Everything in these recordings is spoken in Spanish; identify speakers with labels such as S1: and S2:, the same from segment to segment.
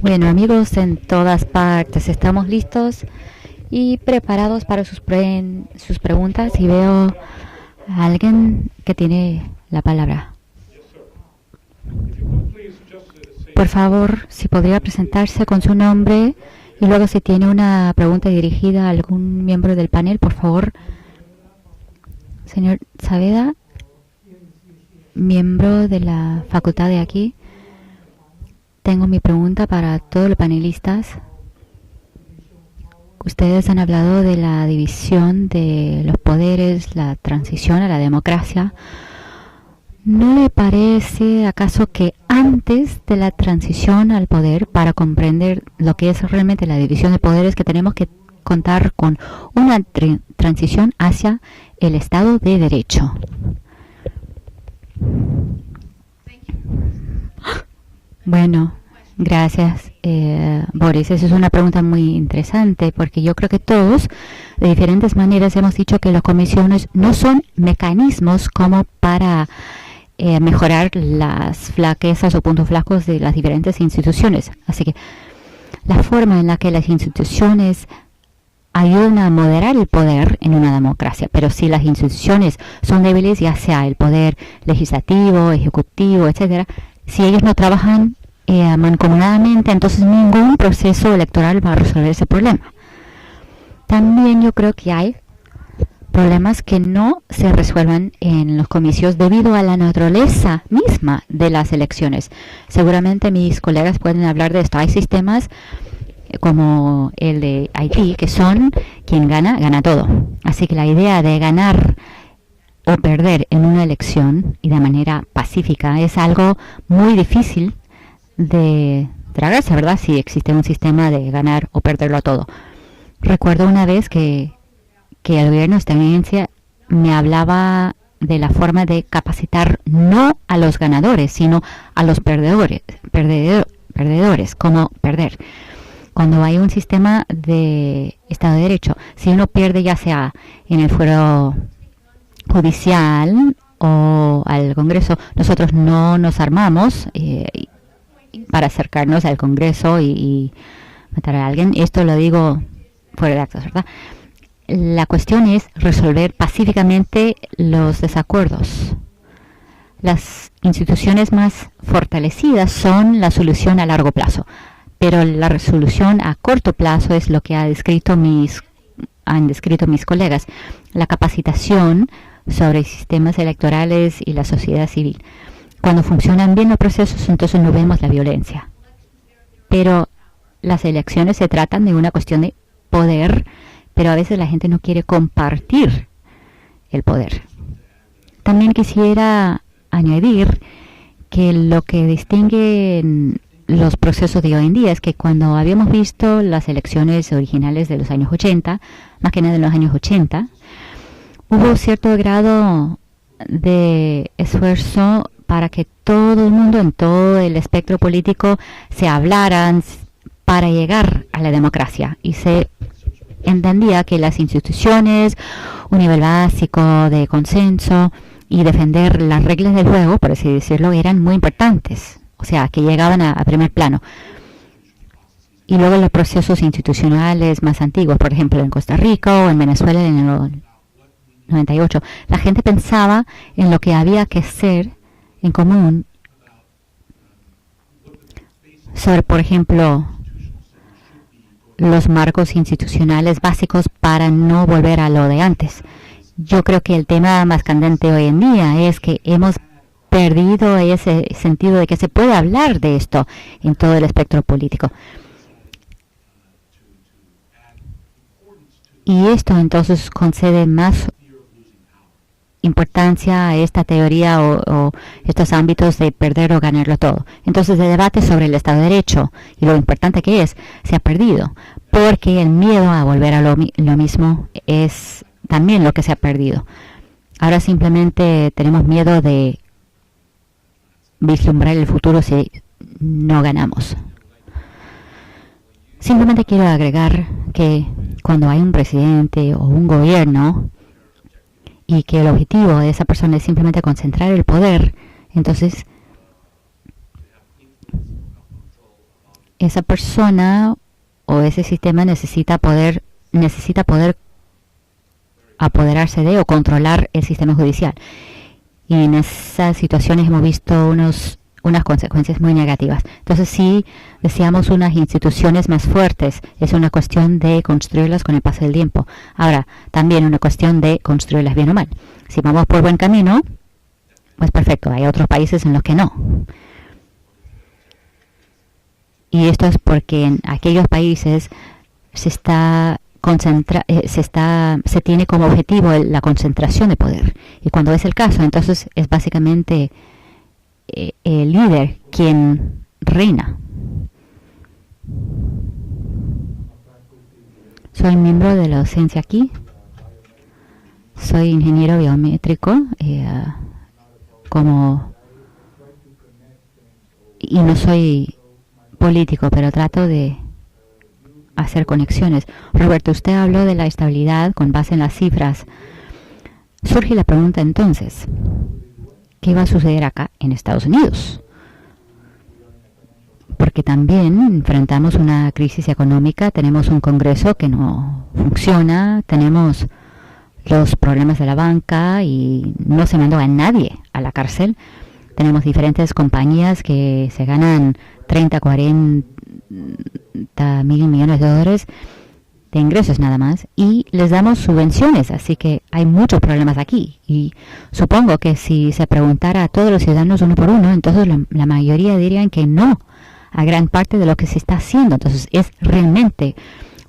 S1: Bueno, amigos en todas partes, estamos listos y preparados para sus preguntas y veo a alguien que tiene la palabra. Por favor, si podría presentarse con su nombre y luego si tiene una pregunta dirigida a algún miembro del panel, por favor. Señor Saavedra, miembro de la facultad de aquí. Tengo mi pregunta para todos los panelistas. Ustedes han hablado de la división de los poderes, la transición a la democracia. ¿No le parece acaso que antes de la transición al poder, para comprender lo que es realmente la división de poderes, que tenemos que contar con una transición hacia el Estado de Derecho? Bueno, gracias, Boris. Esa es una pregunta muy interesante porque yo creo que todos, de diferentes maneras, hemos dicho que las comisiones no son mecanismos como para mejorar las flaquezas o puntos flacos de las diferentes instituciones. Así que la forma en la que las instituciones ayudan a moderar el poder en una democracia, pero si las instituciones son débiles, ya sea el poder legislativo, ejecutivo, etcétera, si ellos no trabajan mancomunadamente, entonces ningún proceso electoral va a resolver ese problema. También yo creo que hay problemas que no se resuelvan en los comicios debido a la naturaleza misma de las elecciones. Seguramente mis colegas pueden hablar de esto. Hay sistemas como el de Haití que son quien gana, gana todo. Así que la idea de ganar o perder en una elección y de manera pacífica es algo muy difícil de tragarse, ¿verdad? Si existe un sistema de ganar o perderlo todo. Recuerdo una vez que el gobierno estadounidense me hablaba de la forma de capacitar no a los ganadores, sino a los perdedores, como perder. Cuando hay un sistema de Estado de Derecho, si uno pierde ya sea en el fuero judicial o al Congreso, nosotros no nos armamos para acercarnos al Congreso y matar a alguien. Esto lo digo fuera de actos, ¿verdad? La cuestión es resolver pacíficamente los desacuerdos. Las instituciones más fortalecidas son la solución a largo plazo, pero la resolución a corto plazo es lo que han descrito mis colegas, la capacitación sobre sistemas electorales y la sociedad civil. Cuando funcionan bien los procesos, entonces no vemos la violencia. Pero las elecciones se tratan de una cuestión de poder, pero a veces la gente no quiere compartir el poder. También quisiera añadir que lo que distingue los procesos de hoy en día es que cuando habíamos visto las elecciones originales de los años 80, más que nada en los años 80, hubo cierto grado de esfuerzo para que todo el mundo en todo el espectro político se hablaran para llegar a la democracia, y se entendía que las instituciones, un nivel básico de consenso y defender las reglas del juego, por así decirlo, eran muy importantes, o sea, que llegaban a primer plano. Y luego los procesos institucionales más antiguos, por ejemplo, en Costa Rica o en Venezuela en el 98, la gente pensaba en lo que había que hacer en común sobre, por ejemplo, los marcos institucionales básicos para no volver a lo de antes. Yo creo que el tema más candente hoy en día es que hemos perdido ese sentido de que se puede hablar de esto en todo el espectro político. Y esto entonces concede más importancia a esta teoría o estos ámbitos de perder o ganarlo todo. Entonces el debate sobre el Estado de Derecho y lo importante que es, se ha perdido, porque el miedo a volver a lo mismo es también lo que se ha perdido. Ahora simplemente tenemos miedo de vislumbrar el futuro si no ganamos. Simplemente quiero agregar que cuando hay un presidente o un gobierno y que el objetivo de esa persona es simplemente concentrar el poder, entonces esa persona o ese sistema necesita poder apoderarse de o controlar el sistema judicial. Y en esas situaciones hemos visto unas consecuencias muy negativas. Entonces, si deseamos unas instituciones más fuertes, es una cuestión de construirlas con el paso del tiempo. Ahora, también una cuestión de construirlas bien o mal. Si vamos por buen camino, pues perfecto. Hay otros países en los que no. Y esto es porque en aquellos países se tiene como objetivo la concentración de poder. Y cuando es el caso, entonces es básicamente el líder quien reina. Soy miembro de la docencia aquí. Soy ingeniero biométrico y no soy político, pero trato de hacer conexiones. Roberto, usted habló de la estabilidad con base en las cifras. Surge la pregunta entonces, ¿qué va a suceder acá en Estados Unidos? Porque también enfrentamos una crisis económica, tenemos un Congreso que no funciona, tenemos los problemas de la banca y no se mandó a nadie a la cárcel. Tenemos diferentes compañías que se ganan 30, 40 mil millones de dólares de ingresos nada más y les damos subvenciones, así que hay muchos problemas aquí. Y supongo que si se preguntara a todos los ciudadanos uno por uno, entonces la mayoría dirían que no a gran parte de lo que se está haciendo. Entonces, ¿es realmente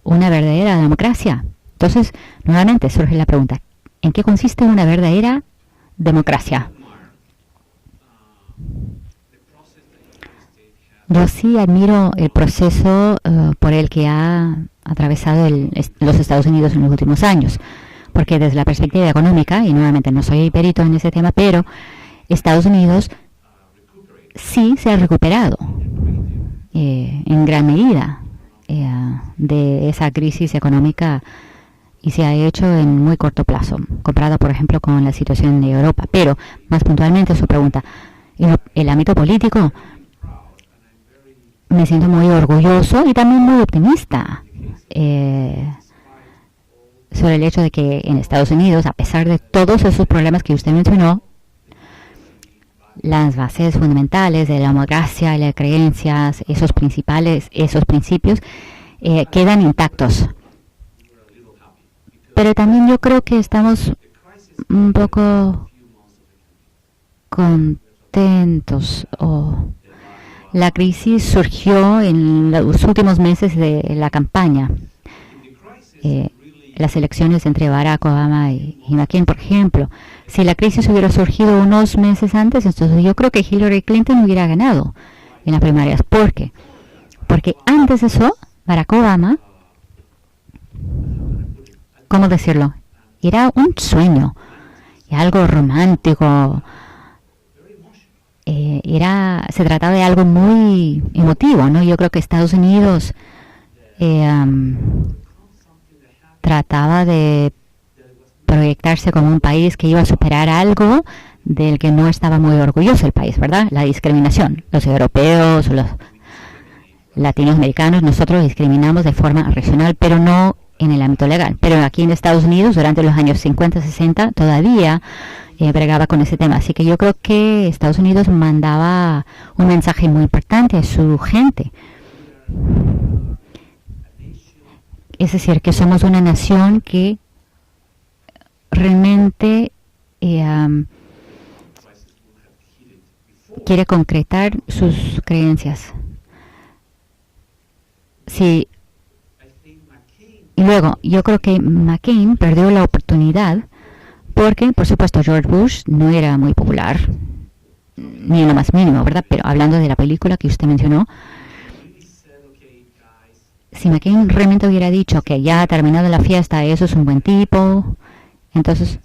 S1: una verdadera democracia? Entonces, nuevamente surge la pregunta, ¿en qué consiste una verdadera democracia? Yo sí admiro el proceso por el que ha atravesado los Estados Unidos en los últimos años, porque desde la perspectiva económica, y nuevamente no soy perito en ese tema, pero Estados Unidos sí se ha recuperado en gran medida de esa crisis económica y se ha hecho en muy corto plazo, comparado por ejemplo con la situación de Europa. Pero más puntualmente su pregunta, en el ámbito político, me siento muy orgulloso y también muy optimista sobre el hecho de que en Estados Unidos, a pesar de todos esos problemas que usted mencionó, las bases fundamentales de la democracia y las creencias, esos principios, quedan intactos. Pero también yo creo que estamos un poco contentos. La crisis surgió en los últimos meses de la campaña. Las elecciones entre Barack Obama y McCain, por ejemplo. Si la crisis hubiera surgido unos meses antes, entonces yo creo que Hillary Clinton hubiera ganado en las primarias. ¿Por qué? Porque antes de eso, Barack Obama, ¿cómo decirlo? Era un sueño, algo romántico. Se trataba de algo muy emotivo, ¿no? Yo creo que Estados Unidos trataba de proyectarse como un país que iba a superar algo del que no estaba muy orgulloso el país, ¿verdad? La discriminación. Los europeos, los latinoamericanos, nosotros discriminamos de forma regional, pero no en el ámbito legal. Pero aquí en Estados Unidos, durante los años 50, 60, todavía bregaba con ese tema. Así que yo creo que Estados Unidos mandaba un mensaje muy importante a su gente. Es decir, que somos una nación que realmente quiere concretar sus creencias. Sí. Y luego, yo creo que McCain perdió la oportunidad porque, por supuesto, George Bush no era muy popular, ni en lo más mínimo, ¿verdad? Pero hablando de la película que usted mencionó, si McCain realmente hubiera dicho que ya ha terminado la fiesta, eso es un buen tipo, entonces,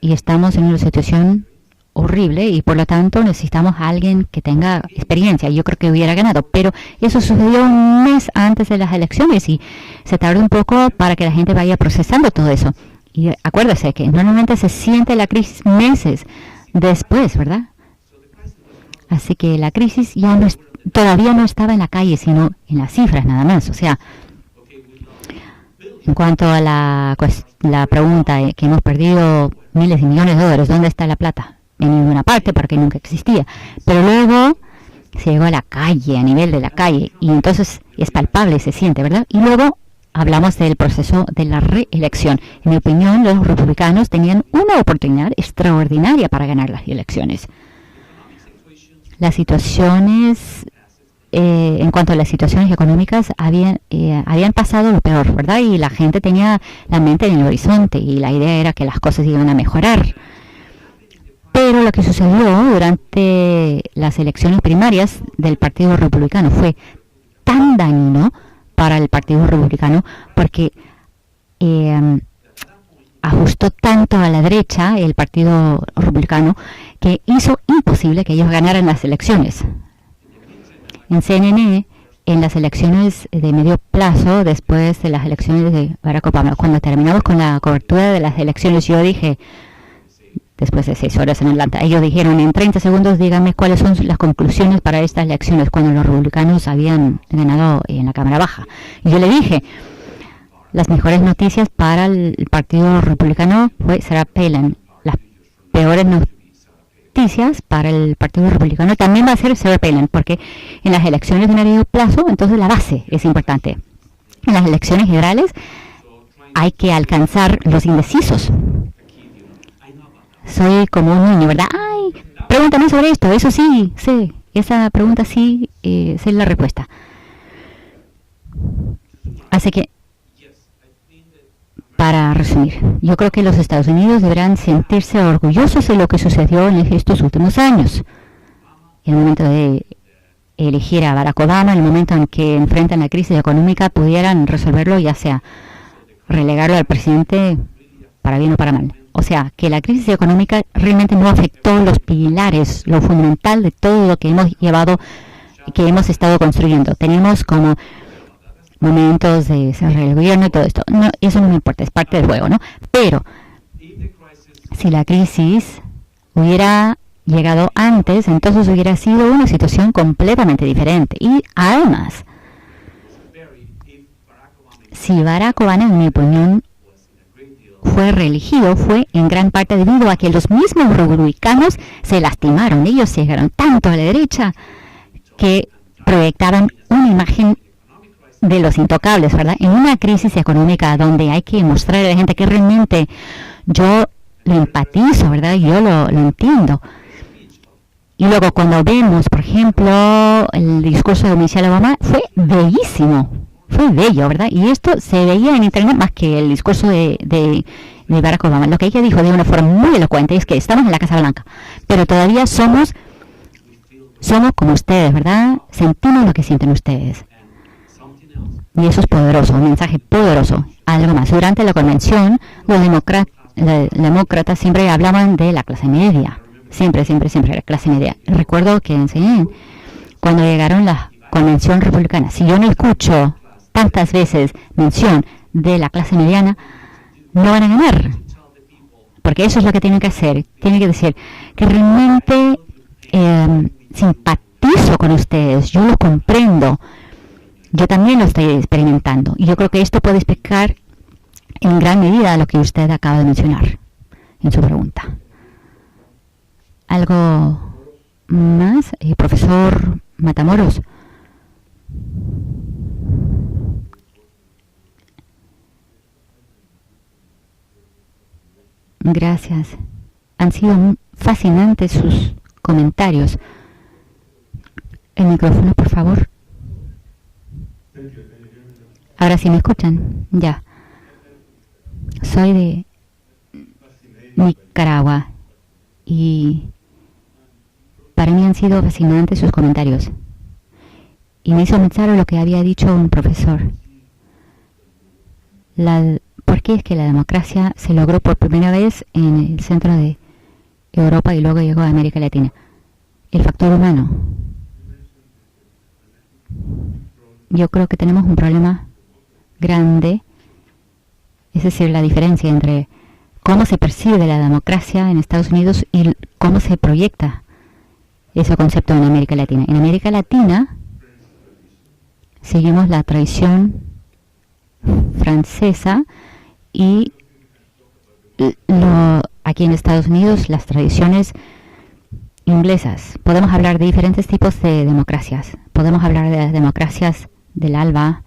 S1: y estamos en una situación horrible y por lo tanto necesitamos a alguien que tenga experiencia. Yo creo que hubiera ganado, pero eso sucedió un mes antes de las elecciones y se tardó un poco para que la gente vaya procesando todo eso. Y acuérdese que normalmente se siente la crisis meses después, ¿verdad? Así que la crisis ya no todavía no estaba en la calle, sino en las cifras nada más. O sea, en cuanto a la pregunta que hemos perdido miles de millones de dólares, ¿dónde está la plata? En ninguna parte, porque nunca existía. Pero luego se llegó a la calle, a nivel de la calle, y entonces es palpable, se siente, ¿verdad? Y luego hablamos del proceso de la reelección. En mi opinión, los republicanos tenían una oportunidad extraordinaria para ganar las elecciones. Las situaciones, en cuanto a las situaciones económicas, habían pasado lo peor, ¿verdad? Y la gente tenía la mente en el horizonte y la idea era que las cosas iban a mejorar. Pero lo que sucedió durante las elecciones primarias del Partido Republicano fue tan dañino para el Partido Republicano porque ajustó tanto a la derecha el Partido Republicano que hizo imposible que ellos ganaran las elecciones. En CNN, en las elecciones de medio plazo, después de las elecciones de Barack Obama, cuando terminamos con la cobertura de las elecciones, yo dije, después de 6 horas en Atlanta, ellos dijeron, en 30 segundos díganme cuáles son las conclusiones para estas elecciones cuando los republicanos habían ganado en la Cámara Baja. Y yo le dije, las mejores noticias para el Partido Republicano fue Sarah Palin. Las peores noticias para el Partido Republicano también va a ser Sarah Palin, porque en las elecciones de medio plazo, entonces la base es importante. En las elecciones generales hay que alcanzar los indecisos. Soy como un niño, ¿verdad? ¡Ay! Pregúntame sobre esto. Eso sí, sé. Esa pregunta sí, sé la respuesta. Así que, para resumir, yo creo que los Estados Unidos deberán sentirse orgullosos de lo que sucedió en estos últimos años. En el momento de elegir a Barack Obama, en el momento en que enfrentan la crisis económica, pudieran resolverlo, ya sea relegarlo al presidente para bien o para mal. O sea, que la crisis económica realmente no afectó los pilares, lo fundamental de todo lo que hemos estado construyendo. Tenemos como momentos de cerrar el gobierno y todo esto. No, eso no me importa, es parte del juego, ¿no? Pero si la crisis hubiera llegado antes, entonces hubiera sido una situación completamente diferente. Y además, si Barack Obama, en mi opinión, fue reelegido, fue en gran parte debido a que los mismos republicanos se lastimaron. Ellos llegaron tanto a la derecha que proyectaban una imagen de los intocables, ¿verdad? En una crisis económica donde hay que mostrar a la gente que realmente yo lo empatizo, ¿verdad? Yo lo entiendo. Y luego cuando vemos, por ejemplo, el discurso de Michelle Obama, fue bellísimo. Fue bello, ¿verdad? Y esto se veía en internet más que el discurso de Barack Obama. Lo que ella dijo de una forma muy elocuente es que estamos en la Casa Blanca, pero todavía somos como ustedes, ¿verdad? Sentimos lo que sienten ustedes. Y eso es poderoso, un mensaje poderoso. Algo más. Durante la convención, los demócratas siempre hablaban de la clase media. Siempre, la clase media. Recuerdo que enseñé cuando llegaron la convención republicana. Si yo no escucho tantas veces mención de la clase mediana, no van a ganar. Porque eso es lo que tienen que hacer. Tienen que decir que realmente simpatizo con ustedes, yo lo comprendo, yo también lo estoy experimentando. Y yo creo que esto puede explicar en gran medida lo que usted acaba de mencionar en su pregunta. ¿Algo más, profesor Matamoros? Gracias. Han sido fascinantes sus comentarios. El micrófono, por favor. Ahora sí me escuchan. Ya. Soy de Nicaragua y para mí han sido fascinantes sus comentarios. Y me hizo pensar en lo que había dicho un profesor. ¿Por qué es que la democracia se logró por primera vez en el centro de Europa y luego llegó a América Latina? El factor humano. Yo creo que tenemos un problema grande, es decir, la diferencia entre cómo se percibe la democracia en Estados Unidos y cómo se proyecta ese concepto en América Latina. En América Latina seguimos la tradición francesa y aquí en Estados Unidos las tradiciones inglesas. Podemos hablar de diferentes tipos de democracias. Podemos hablar de las democracias del ALBA,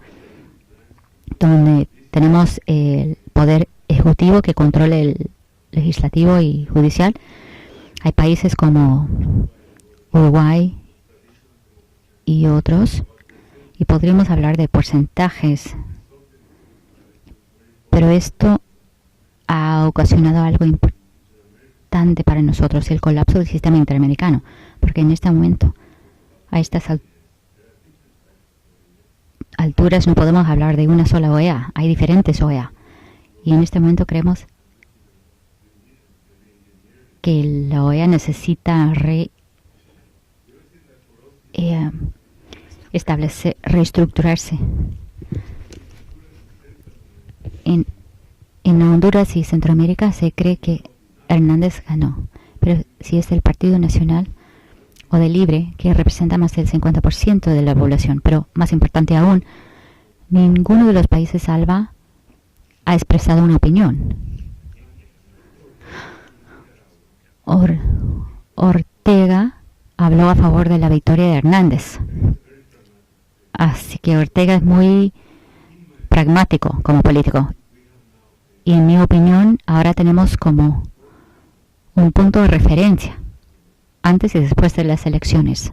S1: donde tenemos el poder ejecutivo que controla el legislativo y judicial. Hay países como Uruguay y otros, y podríamos hablar de porcentajes, pero esto ha ocasionado algo importante para nosotros, el colapso del sistema interamericano, porque en este momento, a estas alturas, no podemos hablar de una sola OEA, hay diferentes OEA, y en este momento creemos que la OEA necesita reestructurarse. En Honduras y Centroamérica se cree que Hernández ganó, pero si es el Partido Nacional o de Libre, que representa más del 50% de la población, pero más importante aún, ninguno de los países ALBA ha expresado una opinión. Ortega habló a favor de la victoria de Hernández. Así que Ortega es muy pragmático como político. Y en mi opinión, ahora tenemos como un punto de referencia, antes y después de las elecciones.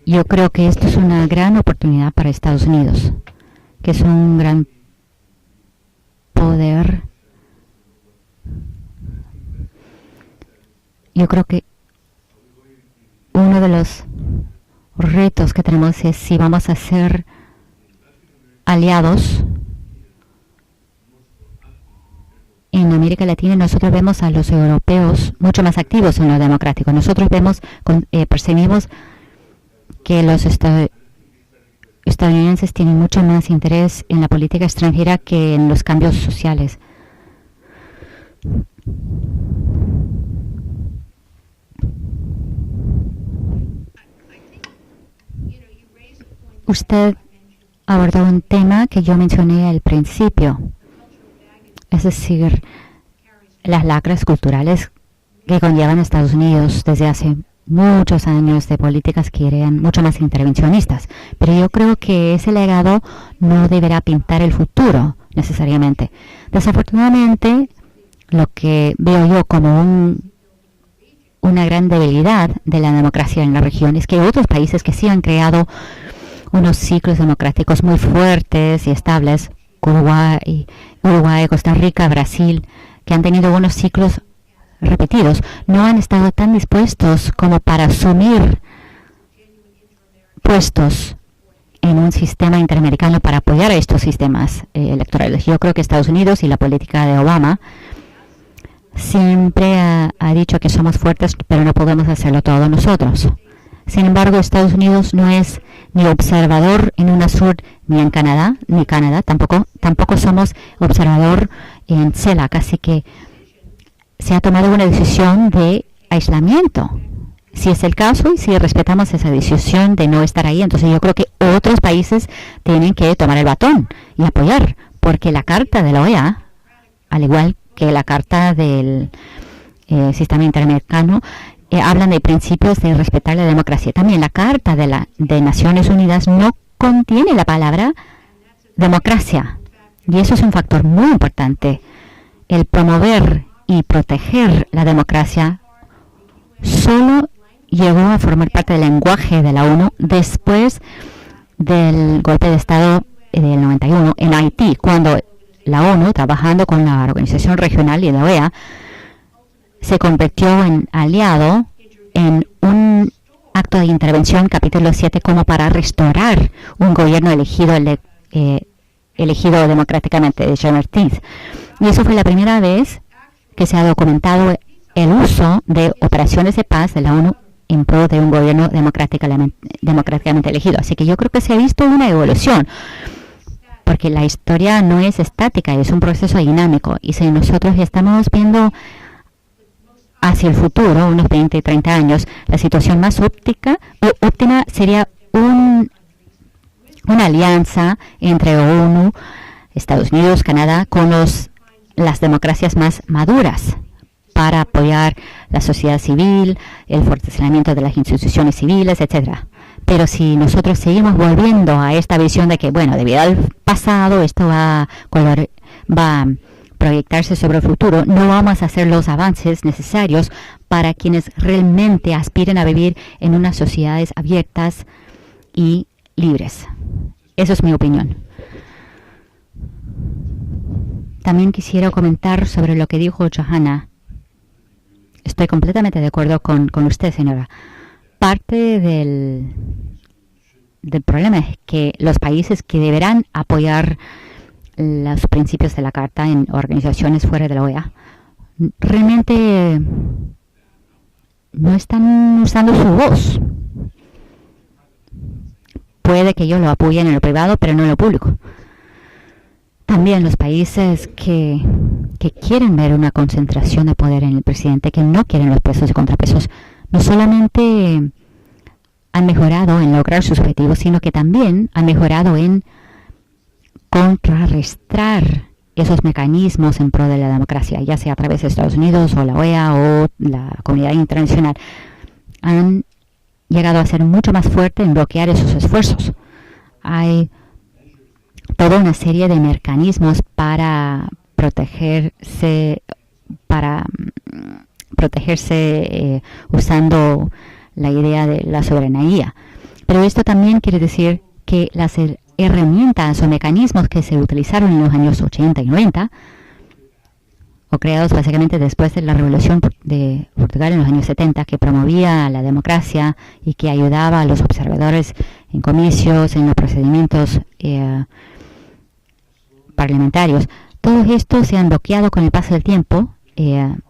S1: Yo creo que esto es una gran oportunidad para Estados Unidos, que es un gran poder. Yo creo que uno de los retos que tenemos es si vamos a ser aliados. En América Latina nosotros vemos a los europeos mucho más activos en lo democrático. Nosotros percibimos que los estadounidenses tienen mucho más interés en la política extranjera que en los cambios sociales. Usted abordó un tema que yo mencioné al principio, es decir, las lacras culturales que conllevan Estados Unidos desde hace muchos años de políticas que eran mucho más intervencionistas. Pero yo creo que ese legado no deberá pintar el futuro necesariamente. Desafortunadamente, lo que veo yo como una gran debilidad de la democracia en la región es que otros países que sí han creado unos ciclos democráticos muy fuertes y estables, Uruguay, Costa Rica, Brasil, que han tenido unos ciclos repetidos, no han estado tan dispuestos como para asumir puestos en un sistema interamericano para apoyar a estos sistemas electorales. Yo creo que Estados Unidos y la política de Obama siempre ha dicho que somos fuertes, pero no podemos hacerlo todo nosotros. Sin embargo, Estados Unidos no es ni observador en UNASUR ni en Canadá, tampoco somos observador en CELAC, así que se ha tomado una decisión de aislamiento. Si es el caso y si respetamos esa decisión de no estar ahí, entonces yo creo que otros países tienen que tomar el batón y apoyar, porque la carta de la OEA, al igual que la carta del sistema interamericano, hablan de principios de respetar la democracia. También la Carta de Naciones Unidas no contiene la palabra democracia. Y eso es un factor muy importante. El promover y proteger la democracia solo llegó a formar parte del lenguaje de la ONU después del golpe de Estado del 91 en Haití, cuando la ONU, trabajando con la Organización Regional y la OEA, se convirtió en aliado en un acto de intervención, capítulo 7, como para restaurar un gobierno elegido democráticamente de John Ortiz. Y eso fue la primera vez que se ha documentado el uso de operaciones de paz de la ONU en pro de un gobierno democráticamente elegido. Así que yo creo que se ha visto una evolución, porque la historia no es estática, es un proceso dinámico. Y si nosotros estamos viendo hacia el futuro, unos 20, 30 años, la situación más óptima sería una alianza entre ONU, Estados Unidos, Canadá, con las democracias más maduras para apoyar la sociedad civil, el fortalecimiento de las instituciones civiles, etcétera. Pero si nosotros seguimos volviendo a esta visión de que, bueno, debido al pasado, esto va a proyectarse sobre el futuro, no vamos a hacer los avances necesarios para quienes realmente aspiren a vivir en unas sociedades abiertas y libres. Eso es mi opinión. También quisiera comentar sobre lo que dijo Johanna. Estoy completamente de acuerdo con usted, señora. Parte del problema es que los países que deberán apoyar los principios de la Carta en organizaciones fuera de la OEA realmente no están usando su voz. Puede que ellos lo apoyen en lo privado, pero no en lo público. También los países que quieren ver una concentración de poder en el presidente, que no quieren los pesos y contrapesos, no solamente han mejorado en lograr sus objetivos, sino que también han mejorado en contrarrestar esos mecanismos en pro de la democracia, ya sea a través de Estados Unidos o la OEA o la comunidad internacional. Han llegado a ser mucho más fuerte en bloquear esos esfuerzos. Hay toda una serie de mecanismos para protegerse usando la idea de la soberanía. Pero esto también quiere decir que las herramientas o mecanismos que se utilizaron en los años 80 y 90, o creados básicamente después de la Revolución de Portugal en los años 70, que promovía la democracia y que ayudaba a los observadores en comicios, en los procedimientos parlamentarios, todos estos se han bloqueado con el paso del tiempo en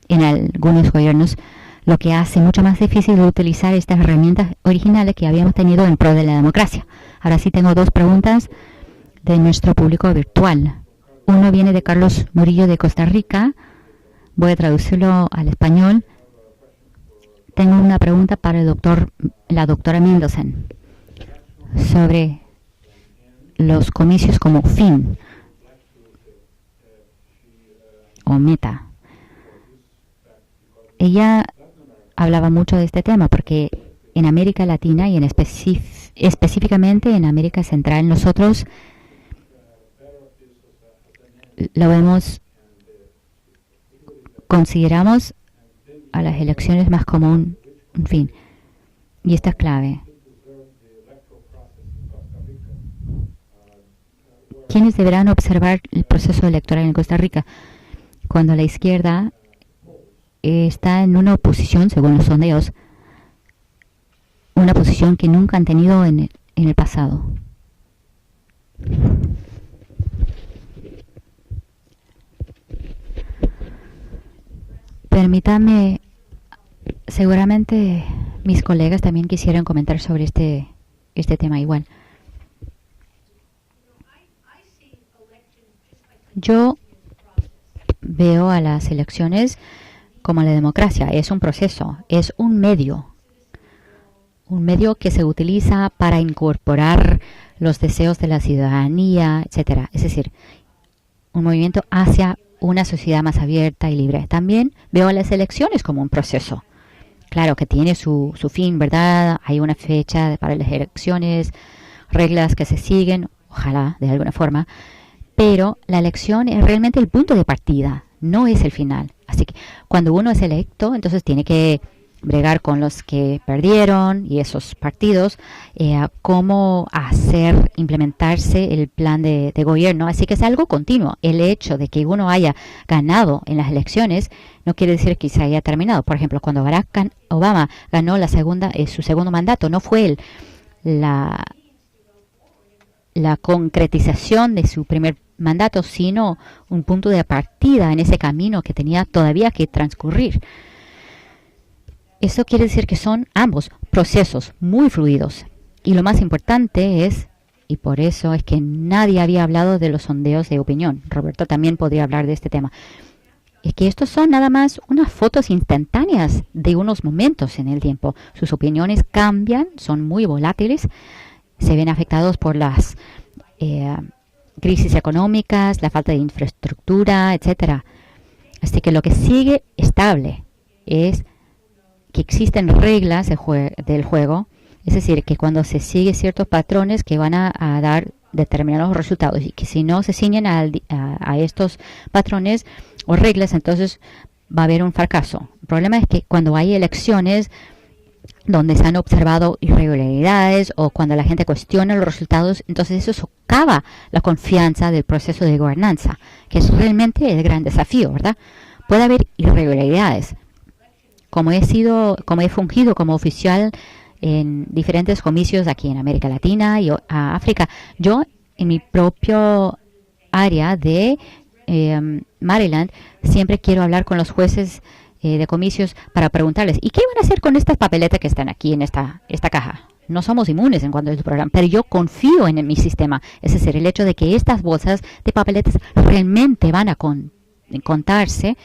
S1: algunos gobiernos, lo que hace mucho más difícil utilizar estas herramientas originales que habíamos tenido en pro de la democracia. Ahora sí tengo dos preguntas de nuestro público virtual. Uno viene de Carlos Murillo de Costa Rica. Voy a traducirlo al español. Tengo una pregunta para la doctora Mendelsohn sobre los comicios como fin o meta. Ella hablaba mucho de este tema porque en América Latina y específicamente en América Central nosotros lo vemos, consideramos a las elecciones más como un fin. Y esta es clave. ¿Quiénes deberán observar el proceso electoral en Costa Rica? Cuando la izquierda está en una oposición, según los sondeos, una posición que nunca han tenido en el pasado. Permítame, seguramente mis colegas también quisieran comentar sobre este tema igual. Yo veo a las elecciones como la democracia. Es un proceso, es un medio que se utiliza para incorporar los deseos de la ciudadanía, etcétera. Es decir, un movimiento hacia una sociedad más abierta y libre. También veo a las elecciones como un proceso. Claro que tiene su fin, ¿verdad? Hay una fecha para las elecciones, reglas que se siguen, ojalá de alguna forma, pero la elección es realmente el punto de partida, no es el final. Así que cuando uno es electo, entonces tiene que bregar con los que perdieron y esos partidos, cómo hacer implementarse el plan de gobierno. Así que es algo continuo. El hecho de que uno haya ganado en las elecciones no quiere decir que se haya terminado. Por ejemplo, cuando Barack Obama ganó su segundo mandato, no fue la concretización de su primer mandato, sino un punto de partida en ese camino que tenía todavía que transcurrir. Eso quiere decir que son ambos procesos muy fluidos. Y lo más importante es, y por eso es que nadie había hablado de los sondeos de opinión. Roberto también podría hablar de este tema. es que estos son nada más unas fotos instantáneas de unos momentos en el tiempo. Sus opiniones cambian, son muy volátiles, se ven afectados por las crisis económicas, la falta de infraestructura, etcétera. Así que lo que sigue estable es que existen reglas del juego, es decir, que cuando se sigue ciertos patrones que van a dar determinados resultados y que si no se ciñen a estos patrones o reglas, entonces va a haber un fracaso. El problema es que cuando hay elecciones donde se han observado irregularidades o cuando la gente cuestiona los resultados, entonces eso socava la confianza del proceso de gobernanza, que es realmente el gran desafío, ¿verdad? Puede haber irregularidades. Como he fungido como oficial en diferentes comicios aquí en América Latina y África, yo en mi propio área de Maryland siempre quiero hablar con los jueces de comicios para preguntarles, ¿y qué van a hacer con estas papeletas que están aquí en esta caja? No somos inmunes en cuanto a este programa, pero yo confío en mi sistema. Es decir, el hecho de que estas bolsas de papeletas realmente van a contarse,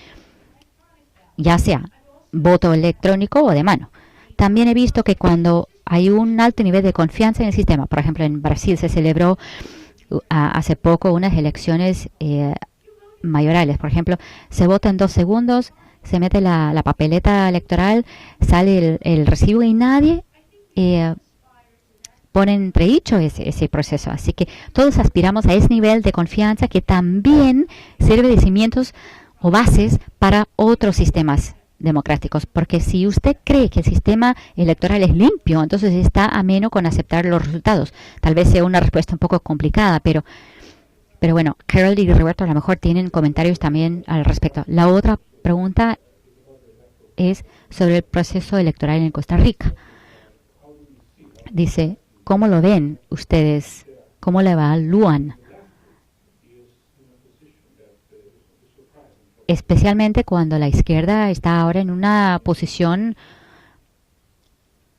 S1: ya sea voto electrónico o de mano. También he visto que cuando hay un alto nivel de confianza en el sistema, por ejemplo, en Brasil se celebró hace poco unas elecciones mayorales. Por ejemplo, se vota en 2 segundos, se mete la papeleta electoral, sale el recibo y nadie pone en entredicho ese proceso. Así que todos aspiramos a ese nivel de confianza que también sirve de cimientos o bases para otros sistemas democráticos, porque si usted cree que el sistema electoral es limpio, entonces está ameno con aceptar los resultados. Tal vez sea una respuesta un poco complicada, pero bueno, Carol y Roberto a lo mejor tienen comentarios también al respecto. La otra pregunta es sobre el proceso electoral en Costa Rica. Dice, ¿cómo lo ven ustedes? ¿Cómo lo evalúan? Especialmente cuando la izquierda está ahora en una posición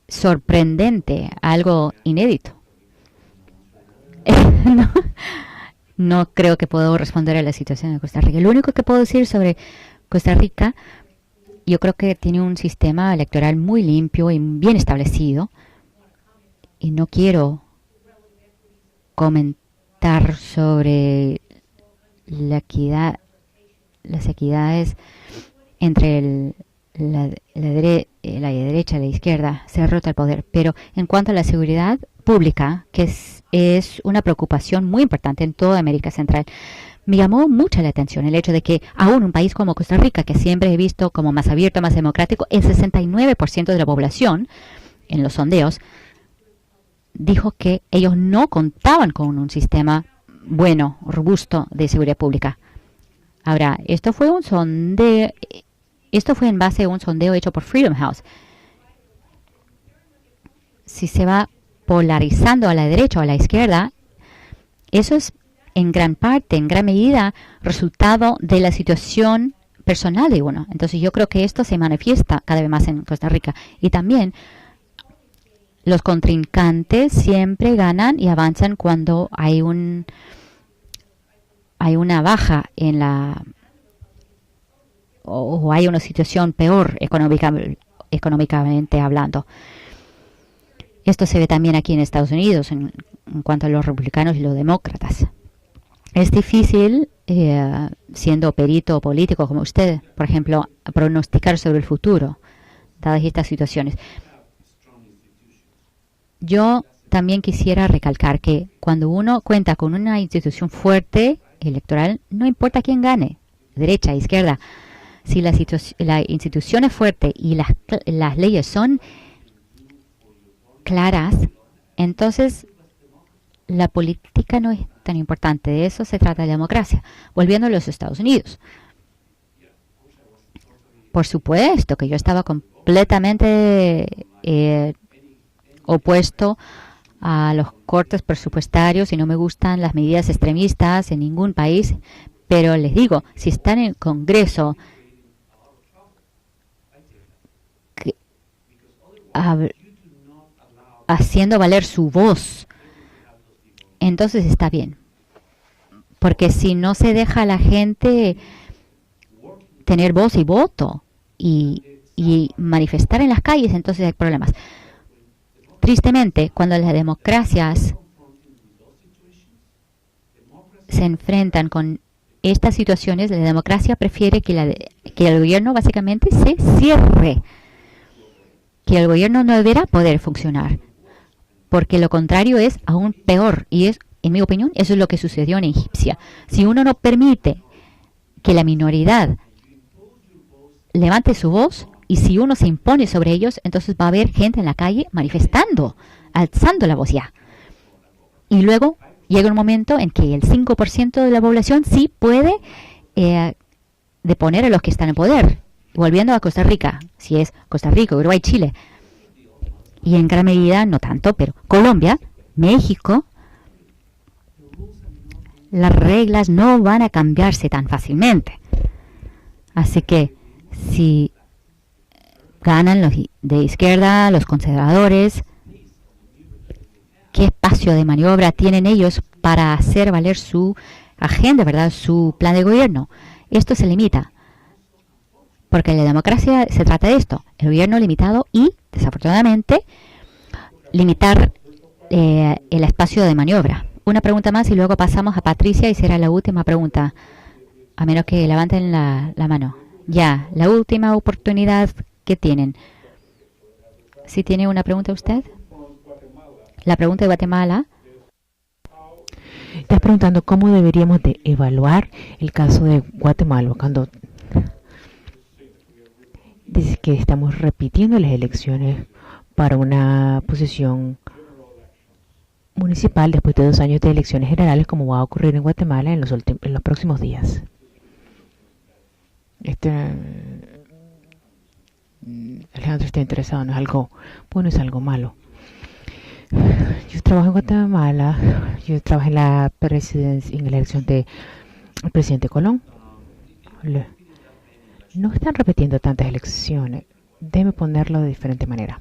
S1: sorprendente, algo inédito. No creo que puedo responder a la situación de Costa Rica. Lo único que puedo decir sobre Costa Rica, yo creo que tiene un sistema electoral muy limpio y bien establecido. Y no quiero comentar sobre la equidad, las equidades entre la derecha y la izquierda. Se rota el poder. Pero en cuanto a la seguridad pública, que es una preocupación muy importante en toda América Central, me llamó mucho la atención el hecho de que aún un país como Costa Rica, que siempre he visto como más abierto, más democrático, el 69% de la población en los sondeos dijo que ellos no contaban con un sistema bueno, robusto de seguridad pública. Ahora, esto fue en base a un sondeo hecho por Freedom House. Si se va polarizando a la derecha o a la izquierda, eso es en gran parte, en gran medida, resultado de la situación personal de uno. Entonces yo creo que esto se manifiesta cada vez más en Costa Rica. Y también los contrincantes siempre ganan y avanzan cuando hay una baja en o hay una situación peor económicamente hablando. Esto se ve también aquí en Estados Unidos en cuanto a los republicanos y los demócratas. Es difícil, siendo perito político como usted, por ejemplo, pronosticar sobre el futuro, dadas estas situaciones. Yo también quisiera recalcar que cuando uno cuenta con una institución fuerte electoral, no importa quién gane, derecha, izquierda, si la institución es fuerte y las leyes son claras, entonces la política no es tan importante. De eso se trata la democracia. Volviendo a los Estados Unidos. Por supuesto que yo estaba completamente opuesto a los cortes presupuestarios y no me gustan las medidas extremistas en ningún país, pero les digo, si están en el Congreso haciendo valer su voz, entonces está bien. Porque si no se deja a la gente tener voz y voto y manifestar en las calles, entonces hay problemas. Tristemente, cuando las democracias se enfrentan con estas situaciones, la democracia prefiere que el gobierno básicamente se cierre, que el gobierno no deberá poder funcionar, porque lo contrario es aún peor, y es, en mi opinión, eso es lo que sucedió en Egipcia. Si uno no permite que la minoría levante su voz, y si uno se impone sobre ellos, entonces va a haber gente en la calle manifestando, alzando la voz ya. Y luego llega un momento en que el 5% de la población sí puede deponer a los que están en poder. Volviendo a Costa Rica, si es Costa Rica, Uruguay, Chile, y en gran medida, no tanto, pero Colombia, México, las reglas no van a cambiarse tan fácilmente. Así que si ganan los de izquierda, los conservadores, ¿qué espacio de maniobra tienen ellos para hacer valer su agenda, verdad, su plan de gobierno? Esto se limita, porque la democracia se trata de esto, el gobierno limitado y, desafortunadamente, limitar el espacio de maniobra. Una pregunta más y luego pasamos a Patricia y será la última pregunta, a menos que levanten la mano. Ya, la última oportunidad que tienen. ¿Sí tiene una pregunta usted? La pregunta de Guatemala.
S2: Estás preguntando cómo deberíamos de evaluar el caso de Guatemala cuando dice que estamos repitiendo las elecciones para una posición municipal después de 2 años de elecciones generales, como va a ocurrir en Guatemala en los próximos días. Alejandro está interesado, no es algo bueno, es algo malo. Yo trabajo en Guatemala, yo trabajé en la presidencia, en la elección del presidente Colón. No están repitiendo tantas elecciones. Déjeme ponerlo de diferente manera.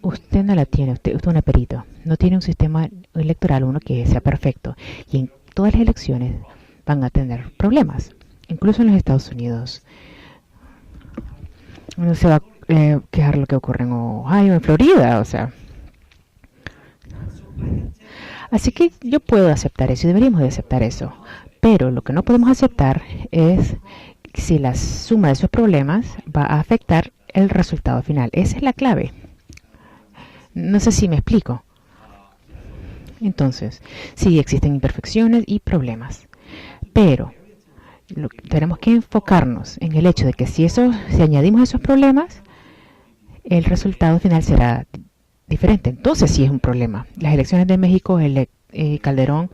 S2: Usted no la tiene, usted es un perito. No tiene un sistema electoral, uno que sea perfecto. Y en todas las elecciones van a tener problemas. Incluso en los Estados Unidos. Uno se va a quejar lo que ocurre en Ohio, en Florida, o sea. Así que yo puedo aceptar eso y deberíamos de aceptar eso. Pero lo que no podemos aceptar es si la suma de esos problemas va a afectar el resultado final. Esa es la clave. No sé si me explico. Entonces, sí existen imperfecciones y problemas. Pero tenemos que enfocarnos en el hecho de que si añadimos esos problemas, el resultado final será diferente. Entonces sí es un problema. Las elecciones de México, Calderón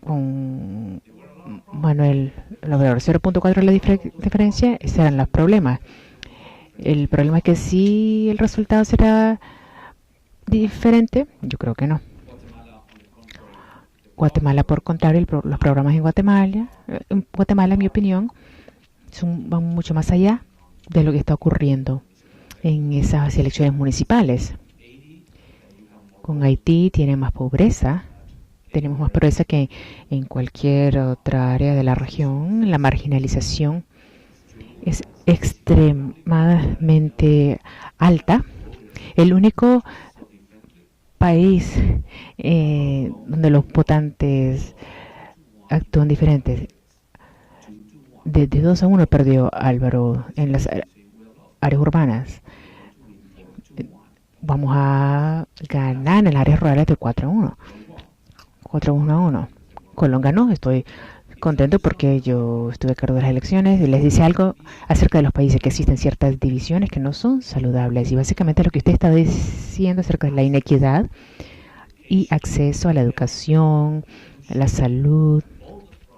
S2: con Manuel López 0.4 la diferencia, serán los problemas. El problema es que si el resultado será diferente, yo creo que no. Guatemala, por contrario, los programas en Guatemala, en mi opinión, van mucho más allá de lo que está ocurriendo en esas elecciones municipales. Con Haití tiene más pobreza, tenemos más pobreza que en cualquier otra área de la región. La marginalización es extremadamente alta. El único país donde los votantes actúan diferentes. De 2-1 perdió Álvaro en las áreas urbanas. Vamos a ganar en las áreas rurales de 4-1. 4-1-1. Colón ganó, estoy contento porque yo estuve a cargo de las elecciones y les dice algo acerca de los países, que existen ciertas divisiones que no son saludables, y básicamente lo que usted está diciendo acerca de la inequidad y acceso a la educación, a la salud,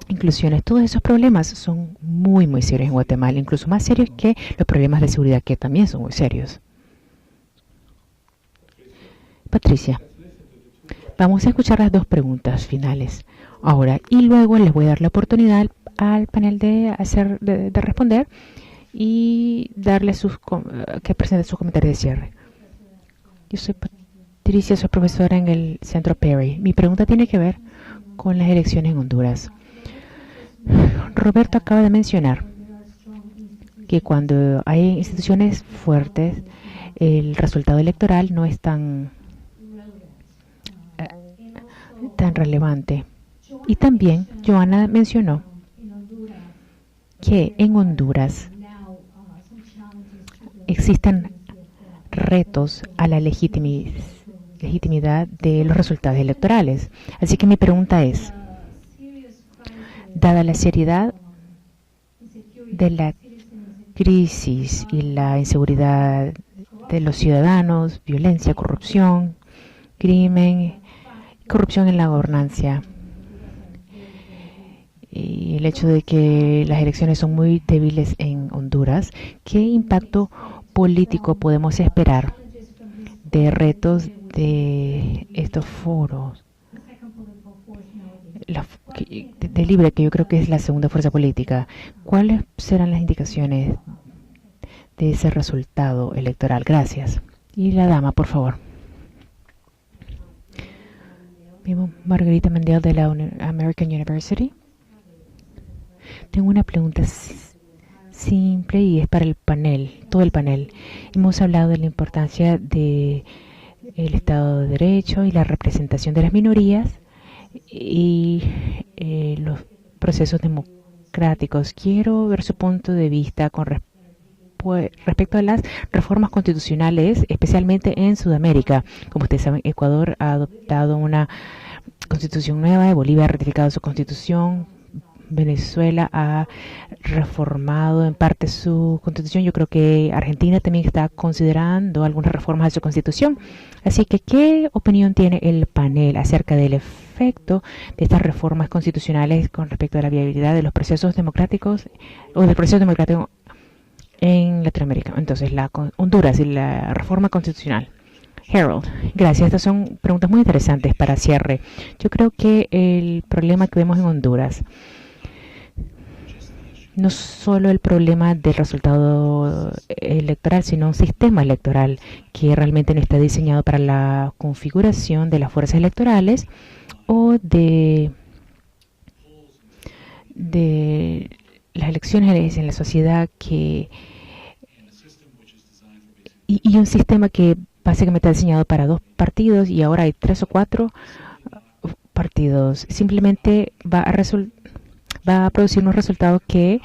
S2: inclusiones, todos esos problemas son muy muy serios en Guatemala, incluso más serios que los problemas de seguridad, que también son muy serios. Patricia, vamos a escuchar las 2 preguntas finales ahora y luego les voy a dar la oportunidad al panel de responder y darle que presente sus comentarios de cierre. Yo soy Patricia, soy profesora en el Centro Perry. Mi pregunta tiene que ver con las elecciones en Honduras. Roberto acaba de mencionar que cuando hay instituciones fuertes, el resultado electoral no es tan relevante. Y también Joana mencionó que en Honduras existen retos a la legitimidad de los resultados electorales. Así que mi pregunta es, dada la seriedad de la crisis y la inseguridad de los ciudadanos, violencia, corrupción, crimen, corrupción en la gobernanza, y el hecho de que las elecciones son muy débiles en Honduras, ¿qué impacto político podemos esperar de retos de estos foros? De Libre, que yo creo que es la segunda fuerza política. ¿Cuáles serán las indicaciones de ese resultado electoral? Gracias. Y la dama, por favor. Margarita Mendel de la American University. Tengo una pregunta simple y es para el panel, todo el panel. Hemos hablado de la importancia del Estado de Derecho y la representación de las minorías y los procesos democráticos. Quiero ver su punto de vista con respecto a las reformas constitucionales, especialmente en Sudamérica. Como ustedes saben, Ecuador ha adoptado una constitución nueva, Bolivia ha ratificado su constitución, Venezuela ha reformado en parte su constitución. Yo creo que Argentina también está considerando algunas reformas a su constitución. Así que, ¿qué opinión tiene el panel acerca del efecto de estas reformas constitucionales con respecto a la viabilidad de los procesos democráticos o del proceso democrático en Latinoamérica? Entonces, Honduras y la reforma constitucional. Harold, gracias. Estas son preguntas muy interesantes para cierre. Yo creo que el problema que vemos en Honduras, no solo el problema del resultado electoral, sino un sistema electoral que realmente no está diseñado para la configuración de las fuerzas electorales o de las elecciones en la sociedad y un sistema que básicamente está diseñado para 2 partidos y ahora hay 3 o 4 partidos. Simplemente va a producir unos resultados que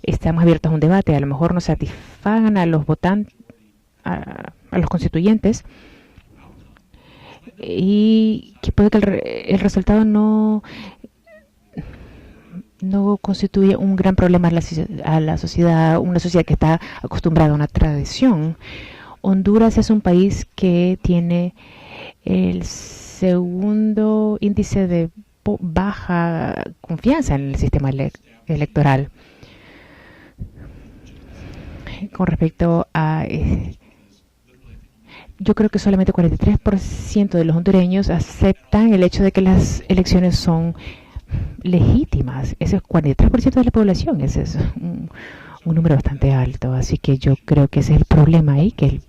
S2: estamos abiertos a un debate. A lo mejor no satisfagan a los votantes, a los constituyentes, y que puede que el resultado no constituye un gran problema a la sociedad, una sociedad que está acostumbrada a una tradición. Honduras es un país que tiene el segundo índice de baja confianza en el sistema electoral. Con respecto a... yo creo que solamente 43% de los hondureños aceptan el hecho de que las elecciones son legítimas. Ese es 43% de la población. Ese es un número bastante alto. Así que yo creo que ese es el problema ahí, que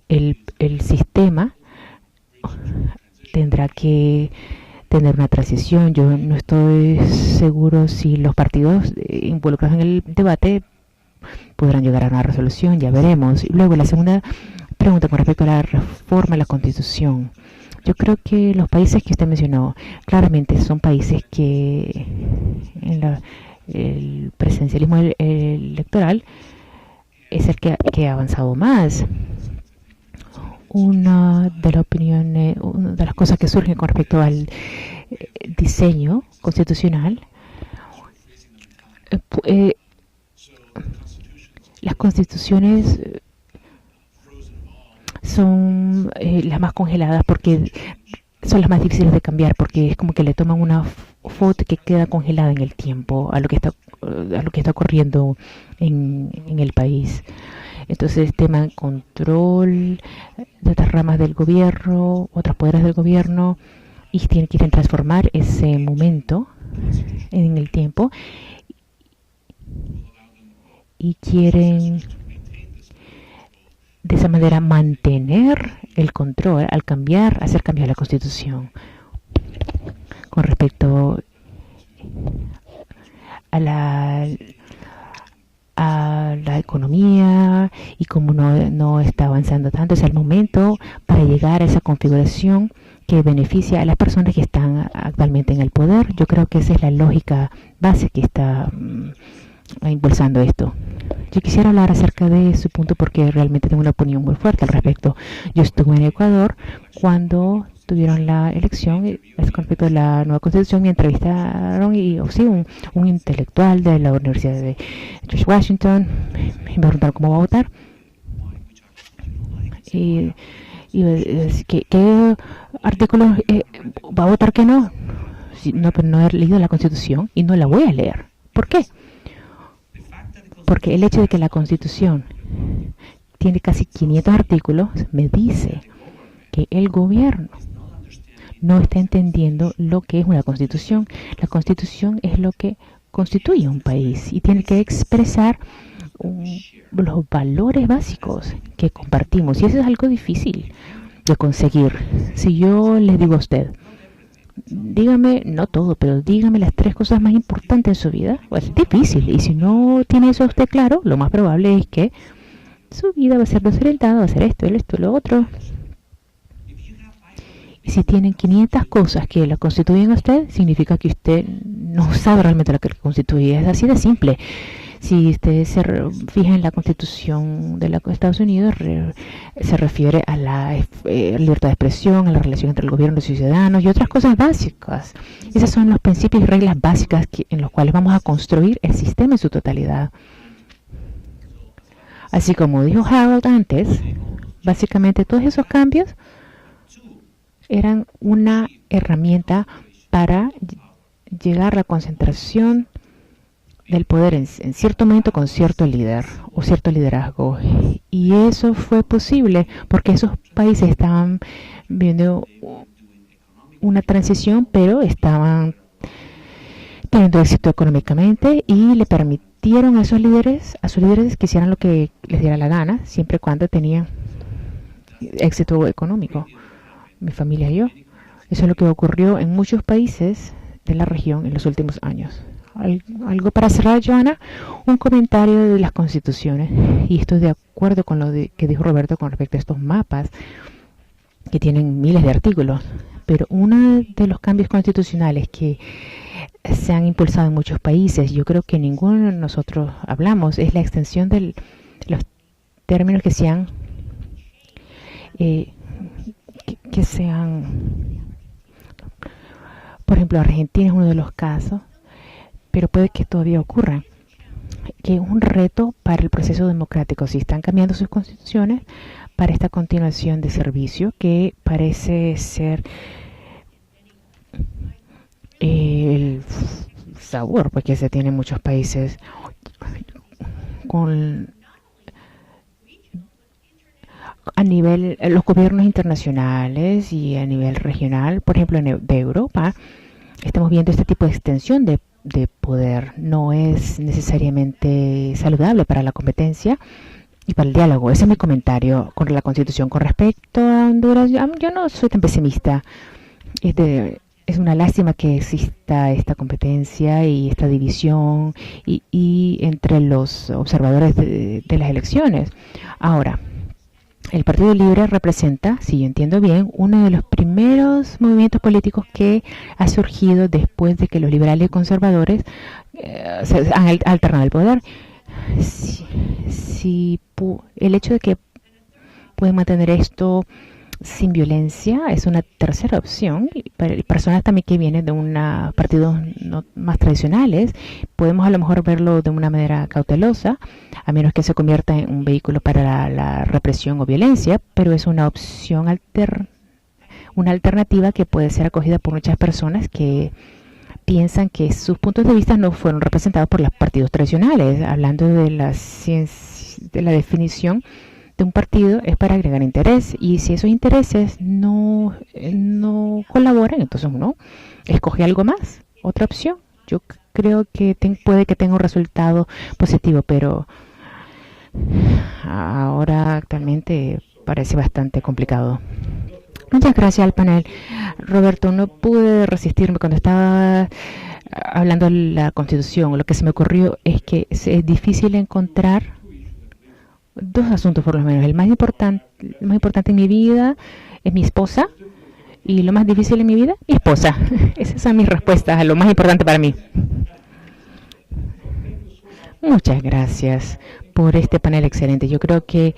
S2: el sistema tendrá que tener una transición. Yo no estoy seguro si los partidos involucrados en el debate podrán llegar a una resolución, ya veremos. Y luego la segunda pregunta con respecto a la reforma a la Constitución. Yo creo que los países que usted mencionó claramente son países que en el presidencialismo electoral es el que ha avanzado más. Una de las cosas que surgen con respecto al diseño constitucional, las constituciones son las más congeladas porque son las más difíciles de cambiar, porque es como que le toman una foto que queda congelada en el tiempo a lo que está ocurriendo en el país. Entonces, teman control de otras ramas del gobierno, otros poderes del gobierno, y quieren transformar ese momento en el tiempo y quieren de esa manera mantener el control al hacer cambiar la Constitución. Con respecto a la economía, y como no está avanzando tanto, es el momento para llegar a esa configuración que beneficia a las personas que están actualmente en el poder. Yo creo que esa es la lógica base que está impulsando esto. Yo quisiera hablar acerca de su punto porque realmente tengo una opinión muy fuerte al respecto. Yo estuve en Ecuador cuando tuvieron la elección con respecto a la nueva constitución. Me entrevistaron y sí, un intelectual de la Universidad de George Washington me preguntaron cómo va a votar y ¿qué artículo va a votar que no? No, pero no he leído la constitución y no la voy a leer. ¿Por qué? Porque el hecho de que la Constitución tiene casi 500 artículos me dice que el gobierno no está entendiendo lo que es una Constitución. La Constitución es lo que constituye un país y tiene que expresar los valores básicos que compartimos. Y eso es algo difícil de conseguir. Si yo le digo a usted, dígame, no todo, pero dígame las 3 cosas más importantes en su vida, pues es difícil. Y si no tiene eso usted claro, lo más probable es que su vida va a ser desorientada, va a ser esto, lo otro. Y si tienen 500 cosas que la constituyen a usted, significa que usted no sabe realmente lo que la constituye. Es así de simple. Si usted se fija en la Constitución de los Estados Unidos, se refiere a la libertad de expresión, a la relación entre el gobierno y los ciudadanos y otras cosas básicas. Esos son los principios y reglas básicas en los cuales vamos a construir el sistema en su totalidad. Así como dijo Harold antes, básicamente todos esos cambios eran una herramienta para llegar a la concentración del poder en cierto momento con cierto líder o cierto liderazgo. Y eso fue posible porque esos países estaban viendo una transición, pero estaban teniendo éxito económicamente y le permitieron a sus líderes que hicieran lo que les diera la gana, siempre y cuando tenían éxito económico. Mi familia y yo. Eso es lo que ocurrió en muchos países de la región en los últimos años. Algo para cerrar, Joana, un comentario de las constituciones, y estoy de acuerdo con lo que dijo Roberto con respecto a estos mapas que tienen miles de artículos, pero uno de los cambios constitucionales que se han impulsado en muchos países, yo creo que ninguno de nosotros hablamos, es la extensión de los términos que sean por ejemplo, Argentina es uno de los casos, pero puede que todavía ocurra, que es un reto para el proceso democrático. Si están cambiando sus constituciones para esta continuación de servicio, que parece ser el sabor pues, que se tiene en muchos países a nivel los gobiernos internacionales y a nivel regional, por ejemplo, de Europa, estamos viendo este tipo de extensión de poder. No es necesariamente saludable para la competencia y para el diálogo. Ese es mi comentario con la Constitución. Con respecto a Honduras, yo no soy tan pesimista. Es una lástima que exista esta competencia y esta división y entre los observadores de las elecciones. Ahora, el Partido Libre representa, si yo entiendo bien, uno de los primeros movimientos políticos que ha surgido después de que los liberales y conservadores se han alternado el poder. El hecho de que pueden mantener esto sin violencia es una tercera opción. Para personas también que vienen de partidos más tradicionales, podemos a lo mejor verlo de una manera cautelosa, a menos que se convierta en un vehículo para la represión o violencia, pero es una opción una alternativa que puede ser acogida por muchas personas que piensan que sus puntos de vista no fueron representados por los partidos tradicionales. Hablando de la definición de un partido es para agregar interés, y si esos intereses no colaboran, entonces uno escoge algo más, otra opción. Yo creo que puede que tenga un resultado positivo, pero ahora actualmente parece bastante complicado. Muchas gracias al panel. Roberto, no pude resistirme cuando estaba hablando de la Constitución. Lo que se me ocurrió es que es difícil encontrar dos asuntos, por lo menos. El más importante en mi vida es mi esposa, y lo más difícil en mi vida, mi esposa. Esas son mis respuestas a lo más importante para mí. Muchas gracias por este panel excelente. Yo creo que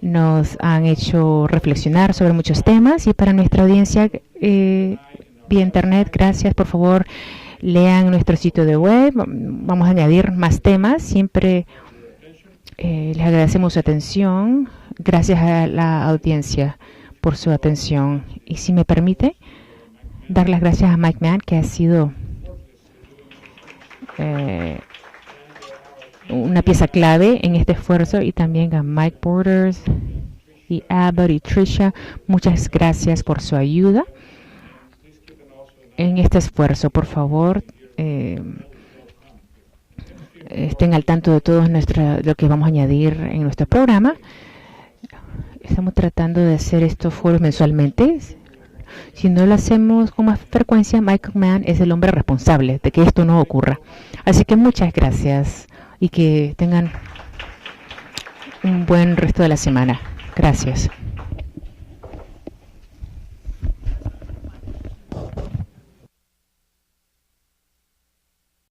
S2: nos han hecho reflexionar sobre muchos temas, y para nuestra audiencia vía internet, gracias. Por favor, lean nuestro sitio de web. Vamos a añadir más temas. Siempre les agradecemos su atención. Gracias a la audiencia por su atención. Y si me permite, dar las gracias a Mike Mann, que ha sido una pieza clave en este esfuerzo, y también a Mike Borders y Abbott y Tricia. Muchas gracias por su ayuda en este esfuerzo. Por favor, estén al tanto de todo lo que vamos a añadir en nuestro programa. Estamos tratando de hacer estos foros mensualmente. Si no lo hacemos con más frecuencia, Michael Mann es el hombre responsable de que esto no ocurra. Así que muchas gracias y que tengan un buen resto de la semana. Gracias.